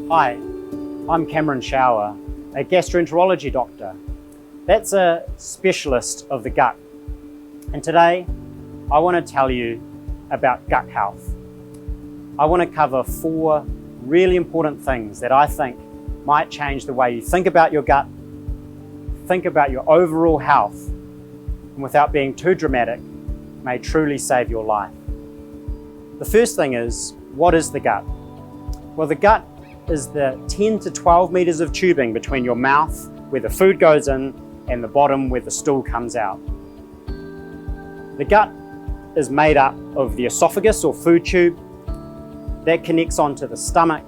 Hi, I'm Cameron Shower, a gastroenterology doctor. That's a specialist of the gut. And today, I want to tell you about gut health. I want to cover 4 really important things that I think might change the way you think about your gut, think about your overall health, and without being too dramatic, may truly save your life. The first thing is, what is the gut? Well, the gut is the 10 to 12 meters of tubing between your mouth, where the food goes in, and the bottom where the stool comes out. The gut is made up of the esophagus or food tube that connects onto the stomach,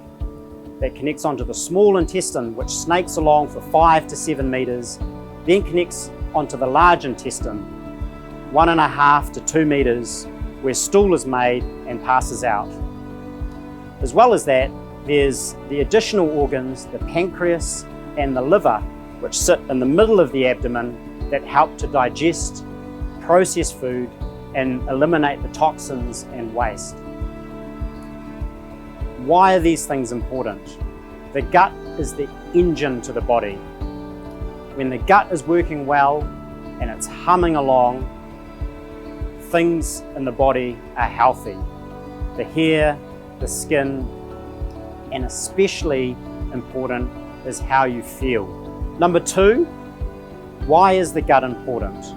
that connects onto the small intestine, which snakes along for 5 to 7 meters, then connects onto the large intestine, 1.5 to 2 meters, where stool is made and passes out. As well as that, there's the additional organs, the pancreas and the liver, which sit in the middle of the abdomen that help to digest, process food, and eliminate the toxins and waste. Why are these things important? The gut is the engine to the body. When the gut is working well and it's humming along, things in the body are healthy. The hair, the skin, and especially important is how you feel. Number 2, why is the gut important?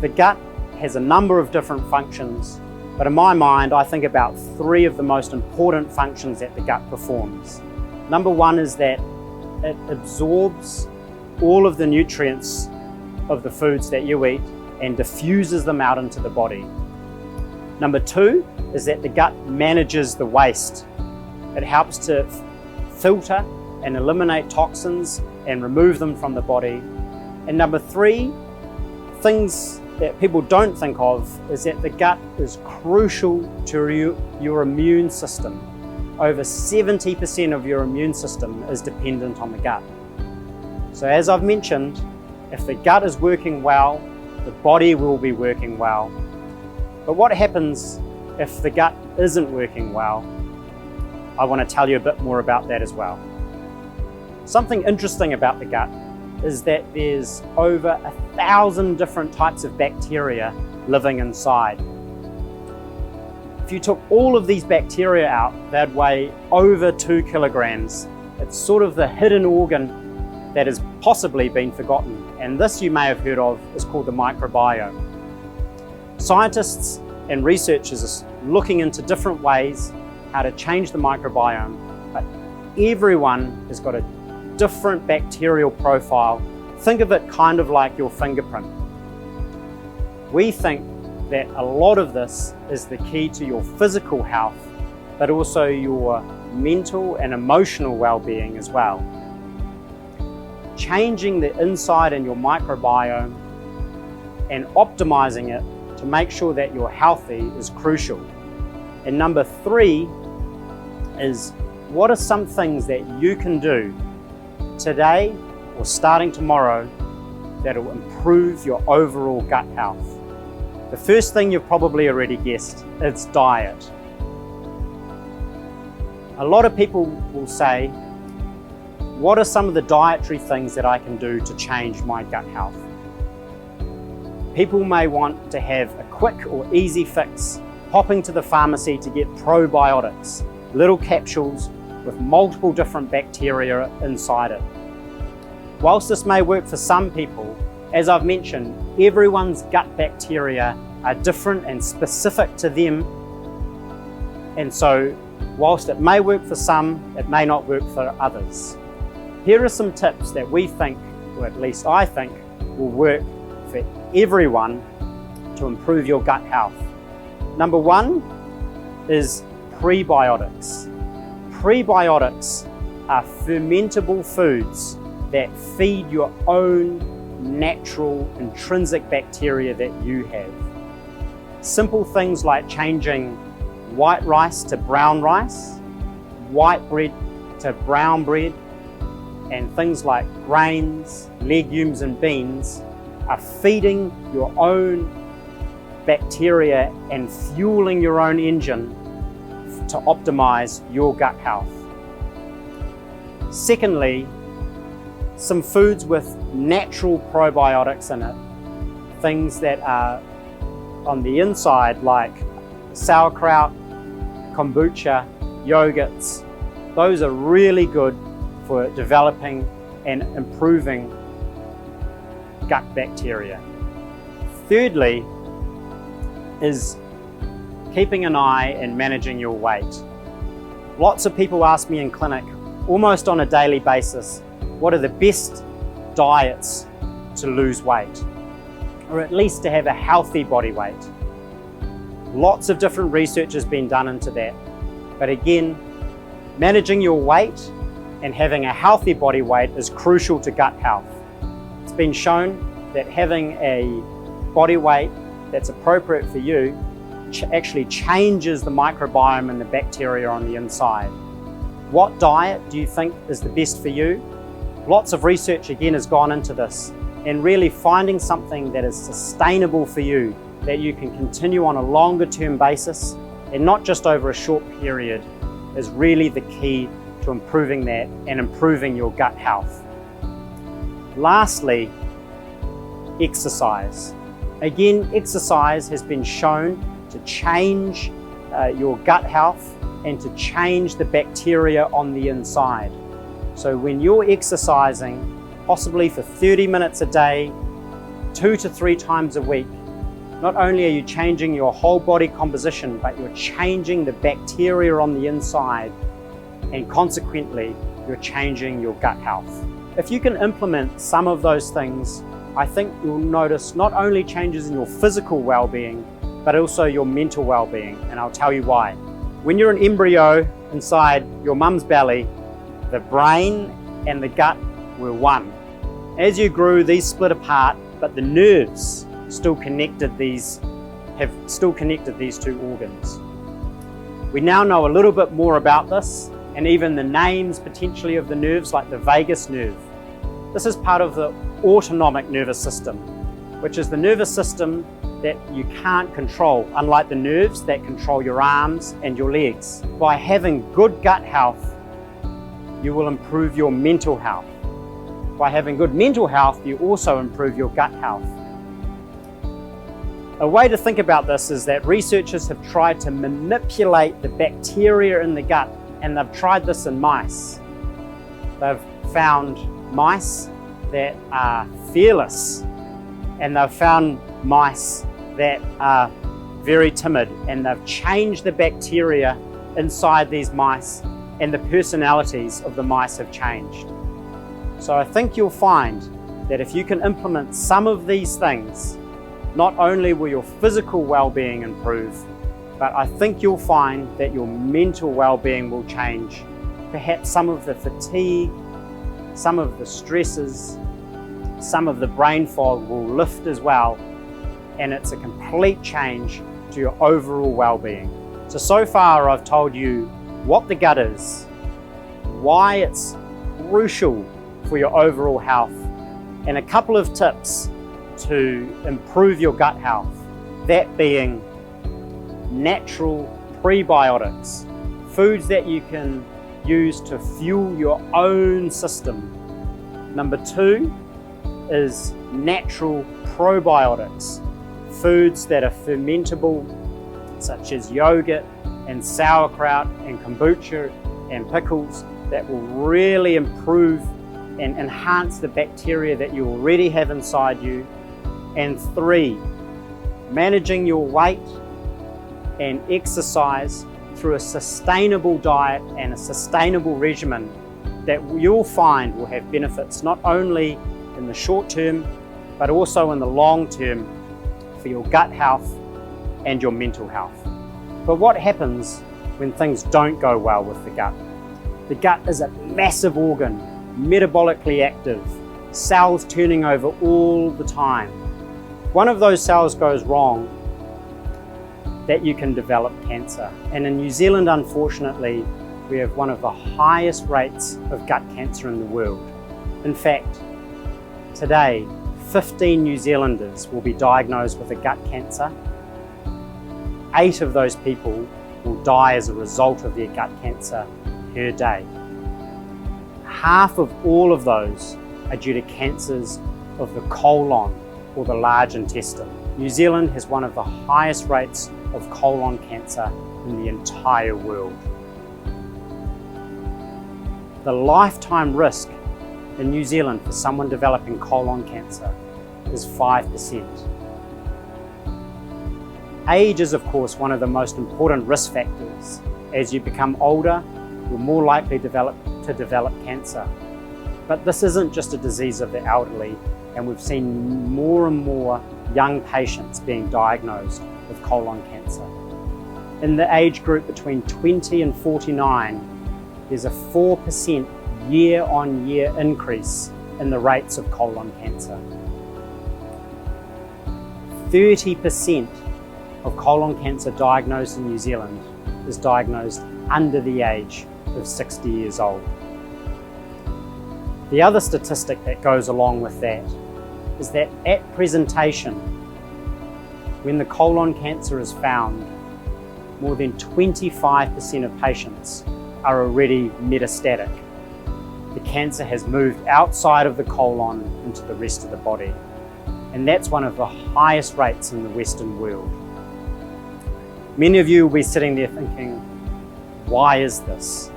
The gut has a number of different functions, but in my mind, I think about 3 of the most important functions that the gut performs. Number 1 is that it absorbs all of the nutrients of the foods that you eat and diffuses them out into the body. Number 2 is that the gut manages the waste. It helps to filter and eliminate toxins and remove them from the body. And number 3, things that people don't think of is that the gut is crucial to your immune system. Over 70% of your immune system is dependent on the gut. So as I've mentioned, if the gut is working well, the body will be working well. But what happens if the gut isn't working well? I want to tell you a bit more about that as well. Something interesting about the gut is that there's over 1,000 different types of bacteria living inside. If you took all of these bacteria out, they'd weigh over 2 kilograms. It's sort of the hidden organ that has possibly been forgotten, and this you may have heard of is called the microbiome. Scientists and researchers are looking into different ways how to change the microbiome, but everyone has got a different bacterial profile. Think of it kind of like your fingerprint. We think that a lot of this is the key to your physical health, but also your mental and emotional well-being as well. Changing the inside in your microbiome and optimizing it to make sure that you're healthy is crucial. And number 3 is, what are some things that you can do today or starting tomorrow that will improve your overall gut health? The first thing you've probably already guessed, it's diet. A lot of people will say, what are some of the dietary things that I can do to change my gut health? People may want to have a quick or easy fix, popping to the pharmacy to get probiotics, little capsules with multiple different bacteria inside it. Whilst this may work for some people, as I've mentioned, everyone's gut bacteria are different and specific to them. And so, whilst it may work for some, it may not work for others. Here are some tips that we think, or at least I think, will work for everyone to improve your gut health. Number 1 is prebiotics. Prebiotics are fermentable foods that feed your own natural intrinsic bacteria that you have. Simple things like changing white rice to brown rice, white bread to brown bread, and things like grains, legumes and beans are feeding your own bacteria and fueling your own engine to optimize your gut health. Secondly, some foods with natural probiotics in it, things that are on the inside like sauerkraut, kombucha, yogurts. Those are really good for developing and improving gut bacteria. Thirdly is keeping an eye and managing your weight. Lots of people ask me in clinic, almost on a daily basis, what are the best diets to lose weight, or at least to have a healthy body weight. Lots of different research has been done into that. But again, managing your weight and having a healthy body weight is crucial to gut health. It's been shown that having a body weight that's appropriate for you actually changes the microbiome and the bacteria on the inside. What diet do you think is the best for you? Lots of research again has gone into this, and really finding something that is sustainable for you, that you can continue on a longer term basis and not just over a short period, is really the key to improving that and improving your gut health. Lastly, exercise. Again, exercise has been shown to change your gut health and to change the bacteria on the inside. So when you're exercising, possibly for 30 minutes a day, 2 to 3 times a week, not only are you changing your whole body composition, but you're changing the bacteria on the inside, and consequently, you're changing your gut health. If you can implement some of those things, I think you'll notice not only changes in your physical well-being, but also your mental well-being, and I'll tell you why. When you're an embryo inside your mum's belly, the brain and the gut were one. As you grew, these split apart, but the nerves have still connected these two organs. We now know a little bit more about this, and even the names potentially of the nerves, like the vagus nerve. This is part of the autonomic nervous system, which is the nervous system that you can't control, unlike the nerves that control your arms and your legs. By having good gut health, you will improve your mental health. By having good mental health, you also improve your gut health. A way to think about this is that researchers have tried to manipulate the bacteria in the gut, and they've tried this in mice. They've found mice that are fearless, and they've found mice that are very timid, and they've changed the bacteria inside these mice, and the personalities of the mice have changed. So I think you'll find that if you can implement some of these things, not only will your physical well-being improve, but I think you'll find that your mental well-being will change. Perhaps some of the fatigue, some of the stresses, some of the brain fog will lift as well, and it's a complete change to your overall well-being. So far I've told you what the gut is, why it's crucial for your overall health, and a couple of tips to improve your gut health, that being natural prebiotics, foods that you can use to fuel your own system. Number 2 is natural probiotics, foods that are fermentable, such as yogurt and sauerkraut and kombucha and pickles, that will really improve and enhance the bacteria that you already have inside you. And 3, managing your weight and exercise through a sustainable diet and a sustainable regimen that you'll find will have benefits not only in the short term, but also in the long term for your gut health and your mental health. But what happens when things don't go well with the gut? The gut is a massive organ, metabolically active, cells turning over all the time. One of those cells goes wrong, that you can develop cancer. And in New Zealand, unfortunately, we have one of the highest rates of gut cancer in the world. In fact, today, 15 New Zealanders will be diagnosed with a gut cancer. 8 of those people will die as a result of their gut cancer per day. half of all of those are due to cancers of the colon or the large intestine. New Zealand has one of the highest rates of colon cancer in the entire world. The lifetime risk in New Zealand for someone developing colon cancer is 5%. Age is, of course, one of the most important risk factors. As you become older, you're more likely to develop cancer. But this isn't just a disease of the elderly, and we've seen more and more young patients being diagnosed with colon cancer. In the age group between 20 and 49, there's a 4% year-on-year increase in the rates of colon cancer. 30% of colon cancer diagnosed in New Zealand is diagnosed under the age of 60 years old. The other statistic that goes along with that is that at presentation, when the colon cancer is found, more than 25% of patients are already metastatic. The cancer has moved outside of the colon into the rest of the body, and that's one of the highest rates in the Western world. Many of you will be sitting there thinking, why is this?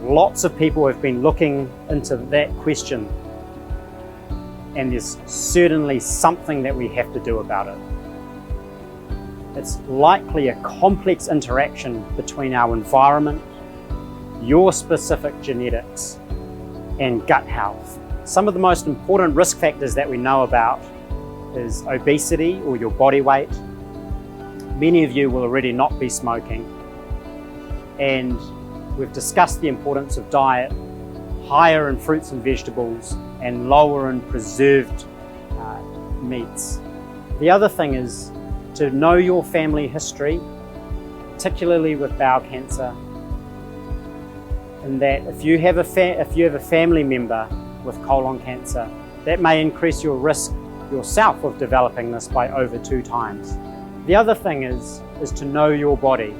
Lots of people have been looking into that question, and there's certainly something that we have to do about it. It's likely a complex interaction between our environment, your specific genetics, and gut health. Some of the most important risk factors that we know about is obesity or your body weight. Many of you will already not be smoking, and we've discussed the importance of diet, higher in fruits and vegetables and lower in preserved meats. The other thing is to know your family history, particularly with bowel cancer, and that if you have a family member with colon cancer, that may increase your risk yourself of developing this by over 2 times. The other thing is to know your body.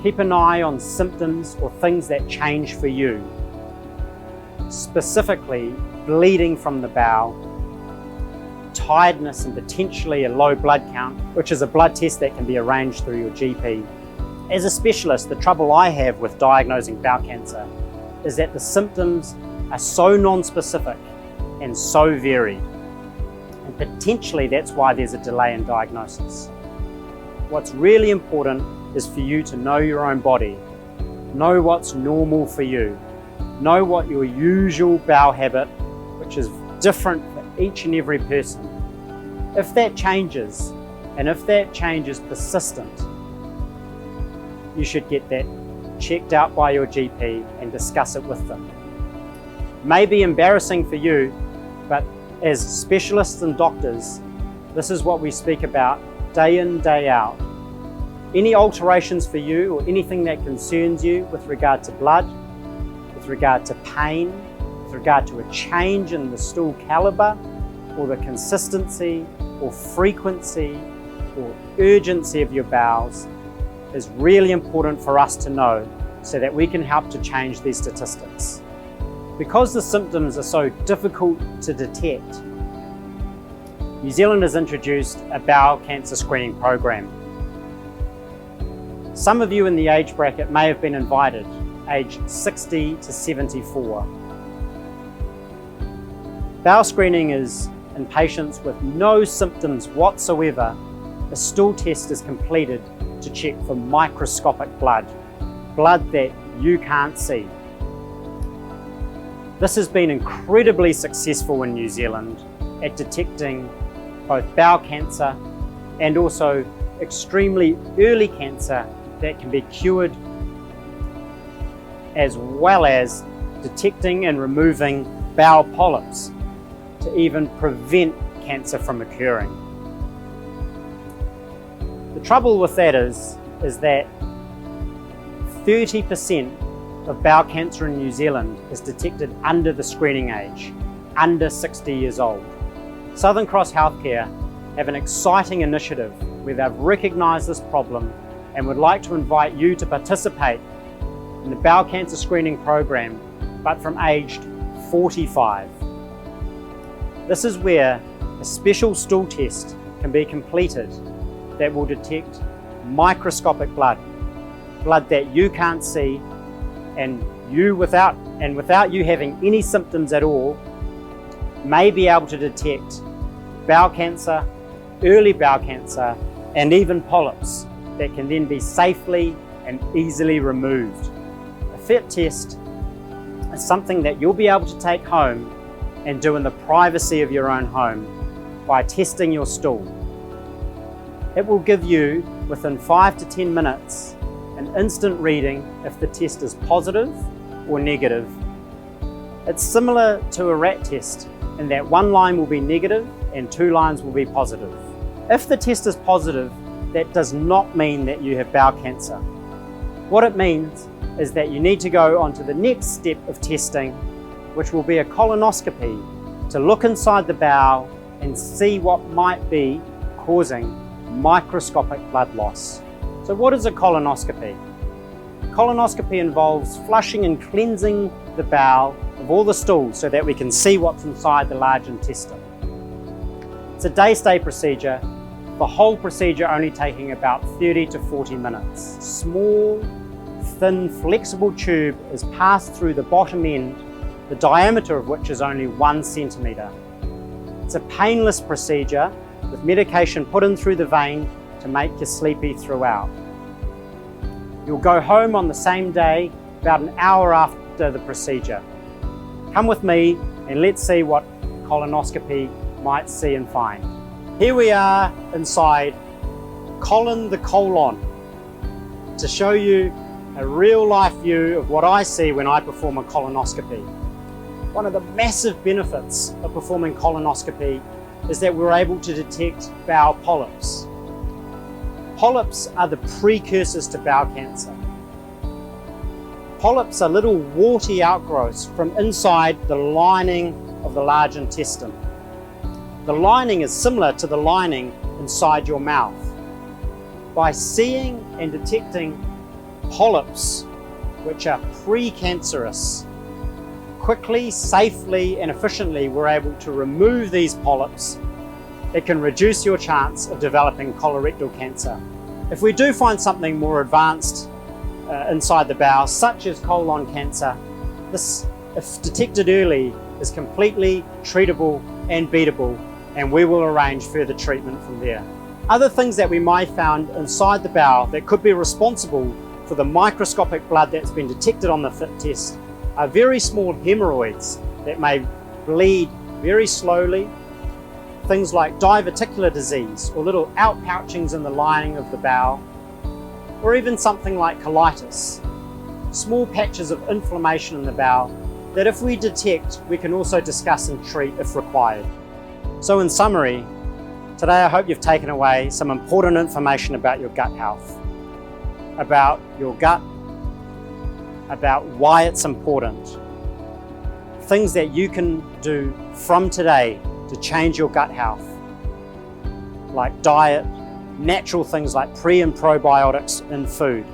Keep an eye on symptoms or things that change for you. Specifically, bleeding from the bowel, tiredness and potentially a low blood count, which is a blood test that can be arranged through your GP. As a specialist, the trouble I have with diagnosing bowel cancer is that the symptoms are so non-specific and so varied. And potentially that's why there's a delay in diagnosis. What's really important is for you to know your own body, know what's normal for you, know what your usual bowel habit, which is different for each and every person. If that changes, and if that change is persistent, you should get that checked out by your GP and discuss it with them. It may be embarrassing for you, but as specialists and doctors, this is what we speak about day in, day out. Any alterations for you or anything that concerns you with regard to blood, with regard to pain, with regard to a change in the stool caliber or the consistency or frequency or urgency of your bowels, is really important for us to know so that we can help to change these statistics. Because the symptoms are so difficult to detect, New Zealand has introduced a bowel cancer screening program. Some of you in the age bracket may have been invited, aged 60 to 74. Bowel screening is in patients with no symptoms whatsoever. A stool test is completed to check for microscopic blood that you can't see. This has been incredibly successful in New Zealand at detecting both bowel cancer and also extremely early cancer that can be cured, as well as detecting and removing bowel polyps to even prevent cancer from occurring. The trouble with that is that 30% of bowel cancer in New Zealand is detected under the screening age, under 60 years old. Southern Cross Healthcare have an exciting initiative where they've recognised this problem and would like to invite you to participate in the bowel cancer screening program, but from aged 45. This is where a special stool test can be completed that will detect microscopic blood that you can't see, and without you having any symptoms at all, may be able to detect bowel cancer, early bowel cancer, and even polyps that can then be safely and easily removed. A FIT test is something that you'll be able to take home and do in the privacy of your own home by testing your stool. It will give you, within 5 to 10 minutes, an instant reading if the test is positive or negative. It's similar to a rat test in that one line will be negative and 2 lines will be positive. If the test is positive, that does not mean that you have bowel cancer. What it means is that you need to go on to the next step of testing, which will be a colonoscopy, to look inside the bowel and see what might be causing microscopic blood loss. So what is a colonoscopy? Colonoscopy involves flushing and cleansing the bowel of all the stools so that we can see what's inside the large intestine. It's a day-stay procedure, the whole procedure only taking about 30 to 40 minutes. Small, thin, flexible tube is passed through the bottom end, the diameter of which is only 1 centimetre. It's a painless procedure with medication put in through the vein to make you sleepy throughout. You'll go home on the same day, about an hour after the procedure. Come with me and let's see what colonoscopy might see and find. Here we are inside the colon to show you a real life view of what I see when I perform a colonoscopy. One of the massive benefits of performing colonoscopy is that we're able to detect bowel polyps. Polyps are the precursors to bowel cancer. Polyps are little warty outgrowths from inside the lining of the large intestine. The lining is similar to the lining inside your mouth. By seeing and detecting polyps, which are precancerous, quickly, safely and efficiently we're able to remove these polyps. It can reduce your chance of developing colorectal cancer. If we do find something more advanced inside the bowel, such as colon cancer, this, if detected early, is completely treatable and beatable, and we will arrange further treatment from there. Other things that we might found inside the bowel that could be responsible for the microscopic blood that's been detected on the FIT test are very small hemorrhoids that may bleed very slowly, things like diverticular disease or little outpouchings in the lining of the bowel, or even something like colitis, small patches of inflammation in the bowel that if we detect, we can also discuss and treat if required. So in summary, today I hope you've taken away some important information about your gut health, about your gut, about why it's important, things that you can do from today to change your gut health, like diet, natural things like pre and probiotics in food.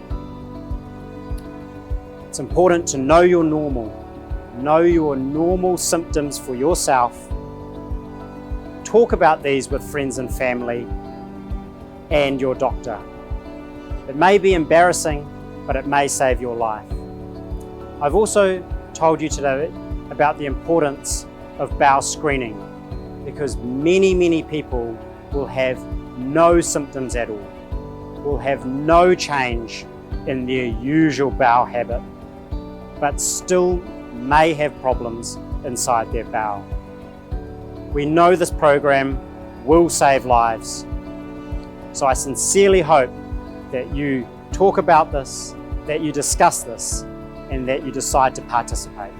It's important to know your normal symptoms for yourself. Talk about these with friends and family and your doctor. It may be embarrassing, but it may save your life. I've also told you today about the importance of bowel screening, because many people will have no symptoms at all, will have no change in their usual bowel habit, but still may have problems inside their bowel. We know this program will save lives, so I sincerely hope that you talk about this, that you discuss this, and that you decide to participate.